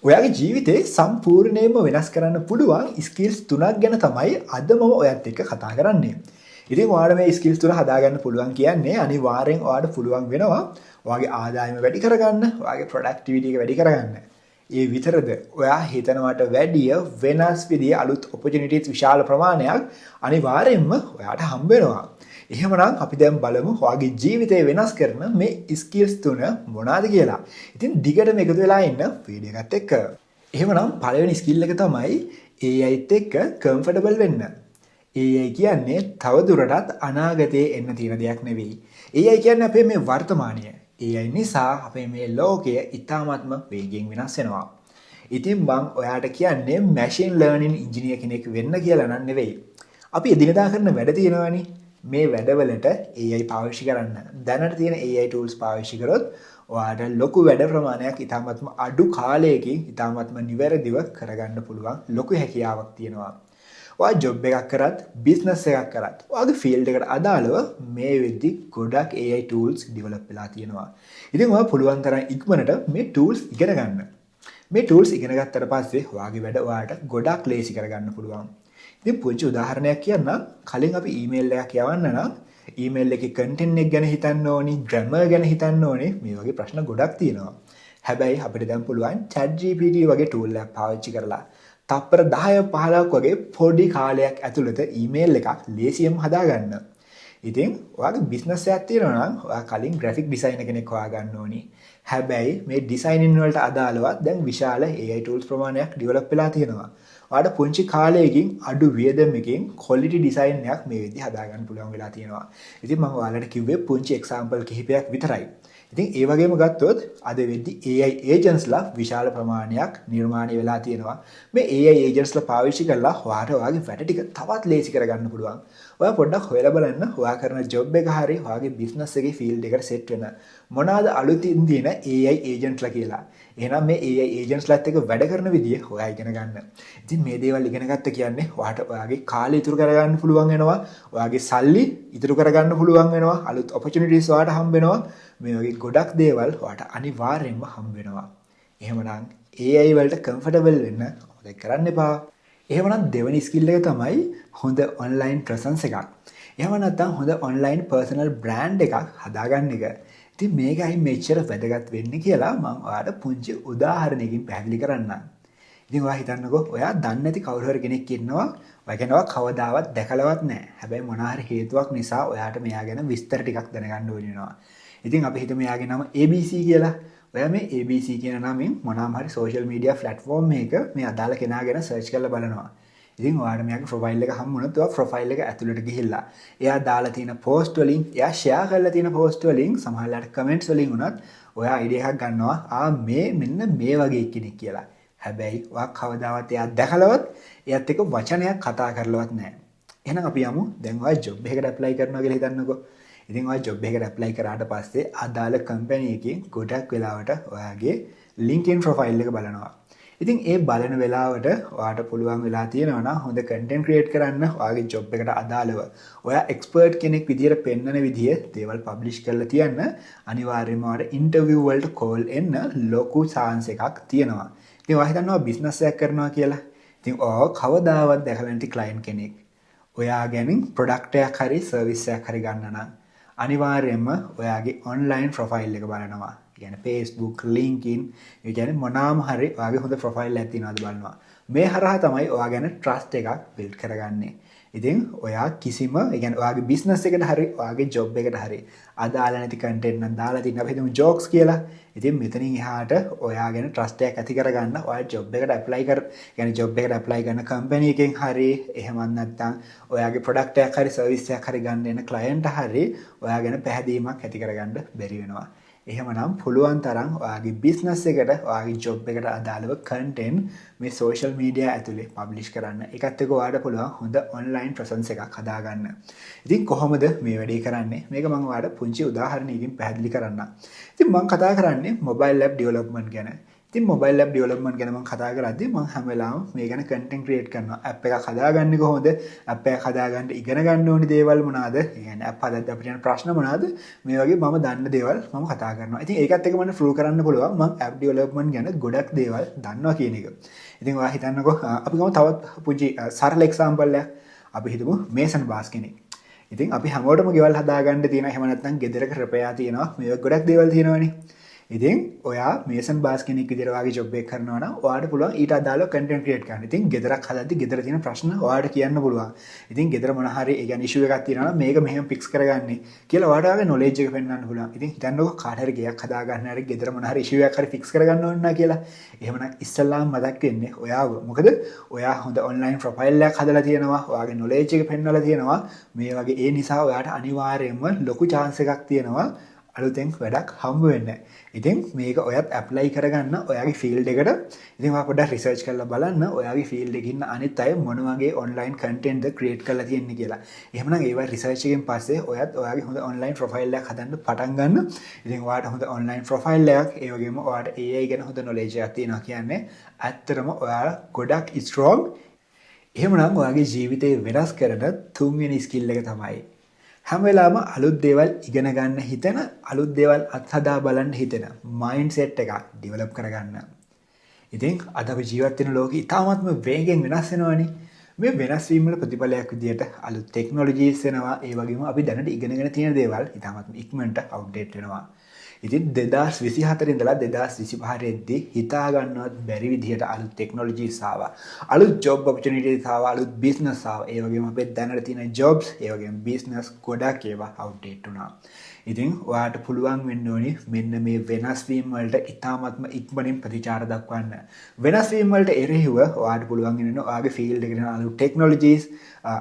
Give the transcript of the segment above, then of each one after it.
ඔයාගේ ජීවිතේ සම්පූර්ණයෙන්ම වෙනස් කරන්න පුළුවන් ස්කිල්ස් 3ක් ගැන තමයි අද මම ඔයත් එක්ක කතා කරන්නේ. ඉතින් ඔයාලට මේ ස්කිල්ස් 3 හදාගන්න පුළුවන් කියන්නේ අනිවාර්යෙන් ඔයාලට පුළුවන් වෙනවා ඔයාගේ ආදායම වැඩි කරගන්න, ඔයාගේ ප්‍රොඩක්ටිවිටි එක වැඩි කරගන්න. ඒ විතරද ඔයා හිතනවට වැඩිය වෙනස් විදිහේ අලුත් ඔපචුනිටිස් විශාල ප්‍රමාණයක් අනිවාර්යෙන්ම ඔයාට හම්බ වෙනවා. එහෙමනම් අපි දැන් බලමු ඔයාගේ ජීවිතය වෙනස් කරන මේ ස්කිල්ස් 3 මොනවාද කියලා. ඉතින් දිගටම එකතු වෙලා ඉන්න වීඩියෝ එකත් එක්ක. එහෙමනම් පළවෙනි ස්කිල් එක තමයි AIත් එක්ක කම්ෆර්ටබල් වෙන්න. AI කියන්නේ තව දුරටත් අනාගතයේ එන්න තියෙන දෙයක් නෙවෙයි. AI කියන්නේ අපේ මේ වර්තමානය. AI නිසා අපේ මේ ලෝකය ඉතාමත්ම වේගයෙන් වෙනස් වෙනවා. ඉතින් මම ඔයාට කියන්නේ මැෂින් ලර්නින් ඉංජිනේර් කෙනෙක් වෙන්න කියලා නන් නෙවෙයි. අපි එදිනදා කරන වැඩ තියෙනවානේ. මේ වැඩවලට AI පාවිච්චි කරන්න. දැනට තියෙන AI tools පාවිච්චි කරොත් ඔයාට ලොකු වැඩ ප්‍රමාණයක් ඉතාමත්ම අඩු කාලයකින් ඉතාමත්ම නිවැරදිව කරගන්න පුළුවන් ලොකු හැකියාවක් තියෙනවා. ඔයා ජොබ් එකක් කරත්, බිස්නස් එකක් කරත්, ඔයාගේ ෆීල්ඩ් එකට අදාළව මේ වෙද්දි ගොඩක් AI tools develop වෙලා තියෙනවා. ඉතින් ඔයා පුළුවන් තරම් ඉක්මනට මේ tools ඉගෙන ගන්න. මේ tools ඉගෙන ගත්තට පස්සේ ඔයාගේ වැඩ ඔයාට ගොඩක් ලේසි කරගන්න පුළුවන්. ඉතින් පුංචි උදාහරණයක් කියන්නම්. කලින් අපි ඊමේල් එකක් යවන්න නම් ඊමේල් එකේ කන්ටෙන්ට් එක ගැන හිතන්න ඕනි, ග්‍රැමර් ගැන හිතන්න ඕනි. මේ වගේ ප්‍රශ්න ගොඩක් තියෙනවා. හැබැයි අපිට දැන් පුළුවන් ChatGPT වගේ tool එකක් පාවිච්චි කරලා තප්පර 10 15ක් වගේ පොඩි කාලයක් ඇතුළත ඊමේල් එකක් ලේසියෙන් හදාගන්න. ඉතින් ඔයාගේ බිස්නස් එකක් තියෙනවා නම් ඔයා කලින් ග්‍රැෆික් ඩිසයිනර් කෙනෙක් හොයාගන්න ඕනි. හැබැයි මේ ඩිසයිනින් වලට අදාළව දැන් විශාල AI tools ප්‍රමාණයක් ඩෙවලොප් වෙලා තියෙනවා. ඔයාට පුංචි කාලයකින් අඩු වියදමකින් quality design එකක් මේ විදිහට හදාගන්න පුළුවන් වෙලා තියෙනවා. ඉතින් මම ඔයාලට කිව්වේ පුංචි example කිහිපයක් විතරයි. ඉතින් ඒ වගේම ගත්තොත් අද වෙද්දි AI agents ලා විශාල ප්‍රමාණයක් නිර්මාණය වෙලා තියෙනවා. මේ AI agentsලා පාවිච්චි කරලා ඔයාට ඔයාගේ වැඩ ටික තවත් ලේසි කරගන්න පුළුවන්. ඔයා පොඩ්ඩක් හොයලා බලන්න ඔයා කරන ජොබ් එක හරිය ඔයාගේ බිස්නස් එකේ ෆීල්ඩ් එකට සෙට් වෙන මොනවාද අලුතින් දින AI agentලා කියලා. එහෙනම් මේ AI agentsලාත් එක්ක වැඩ කරන විදිය ඔයා ඉගෙන ගන්න. ඉතින් මේ දේවල් ඉගෙන ගත්ත කියන්නේ ඔයාට ඔයාගේ කාලය ඉතුරු කරගන්න පුළුවන් වෙනවා. ඔයාගේ සල්ලි ඉතුරු කරගන්න පුළුවන් වෙනවා. අලුත් opportunities ඔයාට හම්බ වෙනවා. මේ වගේ ගොඩක් දේවල් ඔයාට අනිවාර්යෙන්ම හම්බ වෙනවා. එහෙමනම් AI වලට කම්ෆර්ටබල් වෙන්න මොකද කරන්න එපා. එහෙමනම් දෙවෙනි ස්කිල් එක තමයි හොඳ ඔන්ලයින් ප්‍රසන්ස් එකක්. එහෙම නැත්නම් හොඳ ඔන්ලයින් පර්සනල් බ්‍රෑන්ඩ් එකක් හදාගන්න එක. ඉතින් මේකයි මෙච්චර වැදගත් වෙන්නේ කියලා මම ඔයාලට පුංචි උදාහරණයකින් පැහැදිලි කරන්නම්. ඉතින් ඔයා හිතන්නකෝ ඔයා දන්නේ නැති කවුරු හරි කෙනෙක් ඉන්නවා. ඔයා කෙනාව කවදාවත් දැකලවත් නැහැ. හැබැයි මොන හරි හේතුවක් නිසා ඔයාට මෙයා ගැන විස්තර ටිකක් දැනගන්න ඕන වෙනවා. ඉතින් අපි හිතමු එයාගේ නම ABC කියලා. ඔයා මේ ABC කියන නමින් මොනවාම හරි social media platform එකක මේ අදාළ කෙනා ගැන search කරලා බලනවා. ඉතින් ඔයාලට මෙයාගේ profile එක හම්බුනොත් ඔයා profile එක ඇතුළට ගිහිල්ලා එයා දාලා තියෙන post වලින්, එයා share කරලා තියෙන post වලින්, සමහරවිට comments වලින් උනත් ඔයා idea එකක් ගන්නවා මේ මෙන්න මේ වගේ කෙනෙක් කියලා. හැබැයි ඔයා කවදාවත් එයා දැකලවත් එයාත් එක්ක වචනයක් කතා කරලවත් නැහැ. එහෙනම් අපි යමු දැන් ඔයා job එකකට apply කරනවා කියලා හිතන්නකෝ. ඉතින් ඔයා ජොබ් එකකට ඇප්ලයි කරාට පස්සේ අදාළ කම්පැනි එකකින් ගොඩක් වෙලාවට ඔයාගේ LinkedIn ප්‍රොෆයිල් එක බලනවා. ඉතින් ඒ බලන වෙලාවට ඔයාට පුළුවන් වෙලා තියෙනවා නම් හොඳ කන්ටෙන්ට් ක්‍රියේට් කරන්න ඔයාගේ ජොබ් එකට අදාළව. ඔයා එක්ස්පර්ට් කෙනෙක් විදියට පෙන්වන විදිය දේවල් පබ්ලිෂ් කරලා තියන්න අනිවාර්යයෙන්ම ඔයාට ඉන්ටර්විව් වලට කෝල් එන්න ලොකු chance එකක් තියෙනවා. ඉතින් ඔයා හිතනවා බිස්නස් එකක් කරනවා කියලා. ඉතින් ඔයා කවදාවත් දැකලා නැති ක්ලයන්ට් කෙනෙක් ඔයා ගැන ප්‍රොඩක්ට් එකක් හරි සර්විස් එකක් හරි ගන්න නම් අනිවාර්යයෙන්ම ඔයාගේ ඔන්ලයින් ප්‍රොෆයිල් එක බලනවා. කියන්නේ Facebook, LinkedIn, ඒ කියන්නේ මොනවාම හරි ඔයාගේ හොඳ ප්‍රොෆයිල් එකක් තියෙනවද බලනවා. මේ හරහා තමයි ඔයා ගැන ට්‍රස්ට් එකක් බිල්ඩ් කරගන්නේ. ඉතින් ඔයා කිසිම ඒ කියන්නේ ඔයාගේ බිස්නස් එකට හරි ඔයාගේ ජොබ් එකට හරි අදාළ නැති කන්ටෙන්ට් නම් දාලා තියෙන අපි හිතමු ජෝක්ස් කියලා. ඉතින් මෙතනින් එහාට ඔයා ගැන ට්‍රස්ට් එකක් ඇති කරගන්න ඔයා ජොබ් එකට ඇප්ලයි කියන්නේ ජොබ් එකට ඇප්ලයි කරන කම්පැනි එකෙන් හරි එහෙමත් නැත්නම් ඔයාගේ ප්‍රොඩක්ට් එකක් හරි සර්විස් එකක් හරි ගන්න එන ක්ලයන්ට් හරි ඔයා ගැන පැහැදීමක් ඇති කරගන්න බැරි වෙනවා. එහෙමනම් පුළුවන් තරම් ඔයාගේ බිස්නස් එකට ඔයාගේ ජොබ් එකට අදාළව කන්ටෙන්ට් මේ සෝෂල් මීඩියා ඇතුලේ පබ්ලිෂ් කරන්න. ඒකත් එක්ක ඔයාලට පුළුවන් හොඳ ඔන්ලයින් ප්‍රසන්ස් එකක් හදාගන්න. ඉතින් කොහොමද මේ වැඩේ කරන්නේ? මේක මම ඔයාලට පුංචි උදාහරණයකින් පැහැදිලි කරන්නම්. ඉතින් මම කතා කරන්නේ මොබයිල් ඇප් ඩෙවලොප්මන්ට් ගැන. ඉතින් මොබයිල් ඇප් ඩෙවලොප්මන්ට් ගැන මම කතා කරද්දී මම හැම වෙලාවෙම මේ ගැන කන්ටෙන්ට් ක්‍රියේට් කරනවා. ඇප් එකක් හදාගන්නේ කොහොමද? ඇප් එකක් හදාගන්න ඉගෙන ගන්න ඕනි දේවල් මොනවාද? ඒ කියන්නේ ඇප් හදද්දී අපිට යන ප්‍රශ්න මොනවාද? මේ වගේ මම දන්න දේවල් මම කතා කරනවා. ඉතින් ඒකත් එක්ක මම ප්‍රූව් කරන්න පුළුවන් මම ඇප් ඩෙවලොප්මන්ට් ගැන ගොඩක් දේවල් දන්නවා කියන එක. ඉතින් ඔයා හිතන්නකෝ අපි ගමු තවත් පුංචි සරල එක්සැම්පල් එකක්. අපි හිතමු මේසන් බාස් කෙනෙක්. ඉතින් අපි හැමෝටම ගෙවල් හදාගන්න තියෙනවා. එහෙම නැත්නම් ගෙදරක රෙපෙයා තියෙනවා. මේ ගොඩක් දේවල් තියෙනවනේ. ඉතින් ඔයා මේසන් බාස් කෙනෙක් විදිහට ඔයාගේ ජොබ් එක කරනවා නම් ඔයාට පුළුවන් ඊට අදාළව කන්ටෙන්ට් ක්‍රියේට් කරන්න. ඉතින් ගෙදරක් හදද්දි ගෙදර තියෙන ප්‍රශ්න ඔයාට කියන්න පුළුවන්. ඉතින් ගෙදර මොන හරි ඒ කියන්නේ ඉෂුව එකක් තියෙනවා නම් මේක මෙහෙම ෆික්ස් කරගන්නේ කියලා ඔයාට ඔයාගේ නොලෙජ් එක පෙන්වන්න පුළුවන්. ඉතින් හිතන්නකෝ කාට හරි ගෙයක් හදාගන්න හරි ගෙදර මොන හරි ඉෂුව එකක් හරි ෆික්ස් කරගන්න ඕන නා කියලා. එහෙමනම් ඉස්සල්ලාම මතක් වෙන්නේ ඔයාව. මොකද ඔයා හොඳ ඔන්ලයින් ප්‍රොෆයිල් එකක් හදලා තියෙනවා. ඔයාගේ නොලෙජ් එක පෙන්වලා තියෙනවා. මේ වගේ ඒ නිසා ඔයාට අනිවාර්යයෙන්ම ලොකු chance එකක් තියෙනවා අලුතෙන් වැඩක් හම්බ වෙන්න. ඉතින් මේක ඔයත් ඇප්ලයි කරගන්න ඔයාගේ ෆීල්ඩ් එකට. ඉතින් ඔයා පොඩ්ඩක් රිසර්ච් කරලා බලන්න ඔයාගේ ෆීල්ඩ් එකේ ඉන්න අනිත් අය මොන වගේ ඔන්ලයින් කන්ටෙන්ට්ද ක්‍රියේට් කරලා තියෙන්නේ කියලා. එහෙමනම් ඒවා රිසර්ච් එකෙන් පස්සේ ඔයත් ඔයාගේ හොඳ ඔන්ලයින් ප්‍රොෆයිල් එකක් හදන්න පටන් ගන්න. ඉතින් ඔයාට හොඳ ඔන්ලයින් ප්‍රොෆයිල් එකක් ඒ වගේම ඔයාට AI ගැන හොඳ නොලෙජ් එකක් තියෙනවා කියන්නේ ඇත්තටම ඔයා ගොඩක් ස්ට්‍රෝං. එහෙමනම් ඔයාගේ ජීවිතේ වෙනස් කරන තුන්වෙනි ස්කිල් එක තමයි හැම වෙලාවම අලුත් දේවල් ඉගෙන ගන්න හිතෙන අලුත් දේවල් අත්හදා බලන්න හිතෙන මයින්ඩ් සෙට් එකක් ඩෙවලොප් කරගන්න. ඉතින් අද අපි ජීවත් වෙන ලෝකෙ ඉතාමත්ම වේගෙන් වෙනස් වෙනවානේ. මේ වෙනස් වීම වල ප්‍රතිඵලයක් විදියට අලුත් ටෙක්නොලොජිස් එනවා. ඒ වගේම අපි දැනට ඉගෙනගෙන තියෙන දේවල් ඉතාමත්ම ඉක්මනට අප්ඩේට් වෙනවා. ඉතින් 2024 ඉඳලා 2025 එද්දී හිතා ගන්නවත් බැරි විදිහට අලුත් ටෙක්නොලොජිස් ආවා. අලුත් ජොබ් ඔපචුනිටිස් ආවා, අලුත් බිස්නස් ආවා. ඒ වගේම අපේ දැනට තියෙන ජොබ්ස්, ඒ වගේම බිස්නස් ගොඩක් ඒවා අප්ඩේට් වුණා. ඉතින් ඔයාට පුළුවන් වෙන්න ඕනි මෙන්න මේ වෙනස් වීම වලට ඉතාමත්ම ඉක්මනින් ප්‍රතිචාර දක්වන්න. වෙනස් වීම වලට එරෙහිව ඔයාට පුළුවන් වෙන්න ඔයාගේ ෆීල්ඩ් එකේ තියෙන අලුත් ටෙක්නොලොජිස්,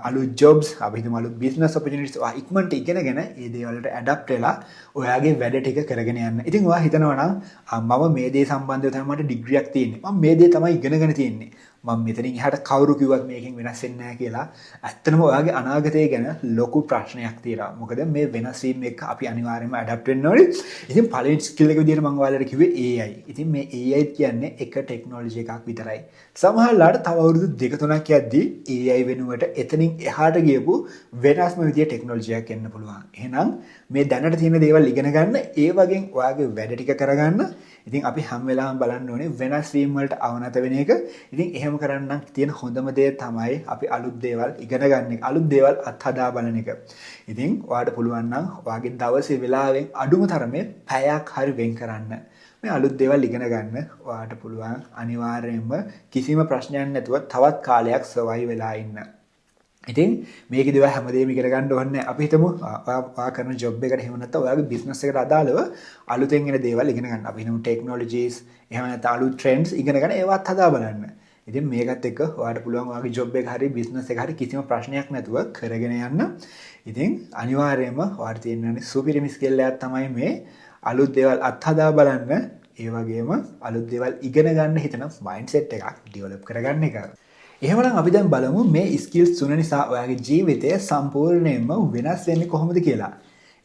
අලුත් ජොබ්ස්, අපි හිතමු අලුත් බිස්නස් ඔපචුනිටිස් ඔයා ඉක්මනට ඉගෙනගෙන ඒ දේවල් වලට ඇඩප්ට් වෙලා ඔයාගේ වැඩ ටික කරගෙන යන්න. ඉතින් ඔයා හිතනවා නම් මම මේ දේ සම්බන්ධව තමයි මට ඩිග්‍රියක් තියෙන්නේ. මම මේ දේ තමයි ඉගෙනගෙන තියෙන්නේ. මම මෙතනින් එහාට කවුරු කිව්වත් මේකෙන් වෙනස් වෙන්නේ නැහැ කියලා. ඇත්තටම ඔයාගේ අනාගතය ගැන ලොකු ප්‍රශ්නයක් තියෙනවා. මොකද මේ වෙනස් වීම එක්ක අපි අනිවාර්යයෙන්ම ඇඩප්ට් වෙන්න ඕනේ. ඉතින් පළවෙනි ස්කිල් එක විදිහට මම ඔයාලට කිව්වේ AI. ඉතින් මේ AI කියන්නේ එක ටෙක්නොලොජි එකක් විතරයි. සමහරවිට තව අවුරුදු 2-3ක් යද්දී AI වෙනුවට එතනින් එහාට ගියපු වෙනස්ම විදිහේ ටෙක්නොලොජියක් එන්න පුළුවන්. එහෙනම් මේ දැනට තියෙන දේවල් ඉගෙන ගන්න, ඒ වගේ ඔයාගේ වැඩ ටික කරගන්න. ඉතින් අපි හැම වෙලාවෙම බලන්න ඕනේ වෙනස් වීම වලට අවනත වෙන එක. ඉතින් එහෙම කරන්න තියෙන හොඳම දේ තමයි අපි අලුත් දේවල් ඉගෙන ගන්න එක. අලුත් දේවල් අත්හදා බලන එක. ඉතින් ඔයාට පුළුවන් නම් ඔයාගේ දවසේ වෙලාවෙන් අඩුම තරමේ පැයක් හරි වෙන් කරන්න. මේ අලුත් දේවල් ඉගෙන ගන්න ඔයාට පුළුවන් අනිවාර්යයෙන්ම කිසිම ප්‍රශ්නයක් නැතුව තවත් කාලයක් සර්වයිව් වෙලා ඉන්න. ඉතින් මේකේ දේවල් හැමදේම ඉගෙන ගන්න ඕනේ නැහැ. අපි හිතමු ඔයා කරන ජොබ් එකට එහෙම නැත්නම් ඔයාගේ බිස්නස් එකට අදාළව අලුතෙන් එන දේවල් ඉගෙන ගන්න. අපි හිතමු ටෙක්නොලොජිස් එහෙම නැත්නම් අලුත් ට්‍රෙන්ඩ්ස් ඉගෙන ගන්න ඒවත් හදා බලන්න. ඉතින් මේකත් එක්ක ඔයාට පුළුවන් ඔයාගේ ජොබ් එක හරි බිස්නස් එක හරි කිසිම ප්‍රශ්නයක් නැතුව කරගෙන යන්න. ඉතින් අනිවාර්යයෙන්ම ඔයාට තියෙන සුපිරිම ස්කිල් එකක් තමයි මේ අලුත් දේවල් අත්හදා බලන්න. ඒ වගේම අලුත් දේවල් ඉගෙන ගන්න හිතන මයින්ඩ් සෙට් එකක් ඩෙවලොප් කරගන්න එක. එහෙමනම් අපි දැන් බලමු මේ ස්කිල්ස් තුන නිසා ඔයාගේ ජීවිතය සම්පූර්ණයෙන්ම වෙනස් වෙන්නේ කොහොමද කියලා.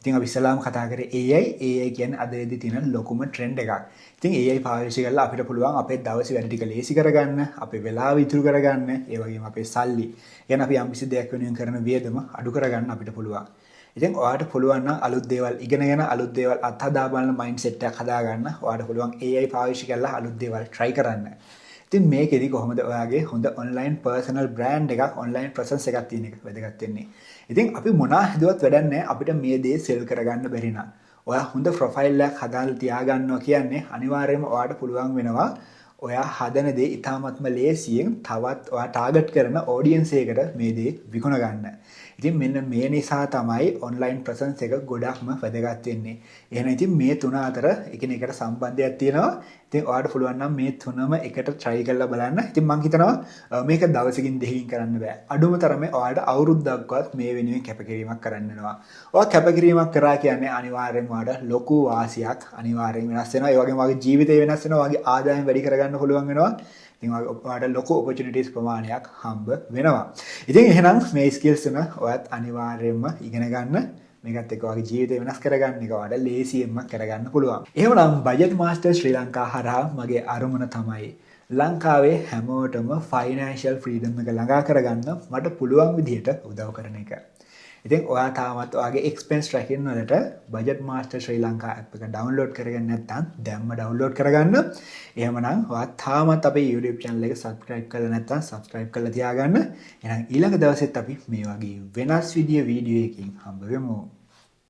ඉතින් අපි ඉස්සලාම කතා කරේ AI කියන්නේ අද වෙද්දී තියෙන ලොකුම ට්‍රෙන්ඩ් එකක්. ඉතින් AI පාවිච්චි කරලා අපිට පුළුවන් අපේ දවසේ වැඩ ටික ලේසි කරගන්න, අපේ වෙලාව ඉතුරු කරගන්න, ඒ වගේම අපේ සල්ලි, يعني අපි යම්කිසි දෙයක් වෙනුවෙන් කරන වියදම අඩු කරගන්න අපිට පුළුවන්. ඉතින් ඔයාට පුළුවන් නම් අලුත් දේවල් ඉගෙනගෙන අලුත් දේවල් අත්හදා බලන මයින්ඩ් සෙට් එකක් හදාගන්න. ඔයාට පුළුවන් AI පාවිච්චි කරලා අලුත් දේවල් try කරන්න. ඉතින් මේකෙදි කොහොමද ඔයාගේ හොඳ ඔන්ලයින් පර්සනල් බ්‍රෑන්ඩ් එකක්, ඔන්ලයින් ප්‍රසන්ස් එකක් තියෙන එක වැදගත් වෙන්නේ. ඉතින් අපි මොනවා හදුවත් වැඩක් නැහැ අපිට මේ දේ සෙල් කරගන්න බැරි නම්. ඔයා හොඳ ප්‍රොෆයිල් එකක් හදාලා තියාගන්නවා කියන්නේ අනිවාර්යයෙන්ම ඔයාට පුළුවන් වෙනවා ඔයා හදන දේ ඉතාමත්ම ලේසියෙන් තවත් ඔයා ටාගට් කරන ඔඩියන්ස් එකකට මේ දේ විකුණ ගන්න. ඉතින් මෙන්න මේ නිසා තමයි ඔන්ලයින් ප්‍රසන්ස් එක ගොඩක්ම වැදගත් වෙන්නේ. එහෙනම් ඉතින් මේ තුන අතර එකිනෙකට සම්බන්ධයක් තියෙනවා. ඉතින් ඔයාලට පුළුවන් නම් මේ තුනම එකට try කරලා බලන්න. ඉතින් මම හිතනවා මේක දවසකින් දෙකකින් කරන්න බෑ. අඩුම තරමේ ඔයාලට අවුරුද්දක්වත් මේ වෙනුවෙන් කැපකිරීමක් කරන්න වෙනවා. ඔයා කැපකිරීමක් කරා කියන්නේ අනිවාර්යෙන්ම ඔයාලට ලොකු වාසියක් අනිවාර්යෙන් වෙනස් වෙනවා. ඒ වගේම ඔයාගේ ජීවිතය වෙනස් වෙනවා. ඔයාගේ ආදායම වැඩි කරගන්න පුළුවන් වෙනවා. ඉතින් ඔයාලට ලොකු opportunities ප්‍රමාණයක් හම්බ වෙනවා. ඉතින් එහෙනම් මේ skills තුන ඔයත් අනිවාර්යයෙන්ම ඉගෙන ගන්න. මේකත් එක්ක ඔයාගේ ජීවිතය වෙනස් කරගන්න එක ඔයාලට ලේසියෙන්ම කරගන්න පුළුවන්. එහෙමනම් බජට් මාස්ටර් ශ්‍රී ලංකා හරහා මගේ අරමුණ තමයි ලංකාවේ හැමෝටම ෆයිනෑන්ෂල් ෆ්‍රීඩම් එක ළඟා කරගන්න මට පුළුවන් විදිහට උදව් කරන එක. ඉතින් ඔයා තාමත් ඔයාගේ එක්ස්පෙන්ස් ට්‍රැකින් වලට බජට් මාස්ටර් ශ්‍රී ලංකා ඇප් එක ඩවුන්ලෝඩ් කරගන්න නැත්නම් දැම්ම ඩවුන්ලෝඩ් කරගන්න. එහෙමනම් ඔයා තාමත් අපේ YouTube channel එක subscribe කරලා නැත්නම් subscribe කරලා තියාගන්න. එහෙනම් ඊළඟ දවසෙත් අපි මේ වගේ වෙනස් විදිය වීඩියෝ එකකින් හම්බ වෙමු.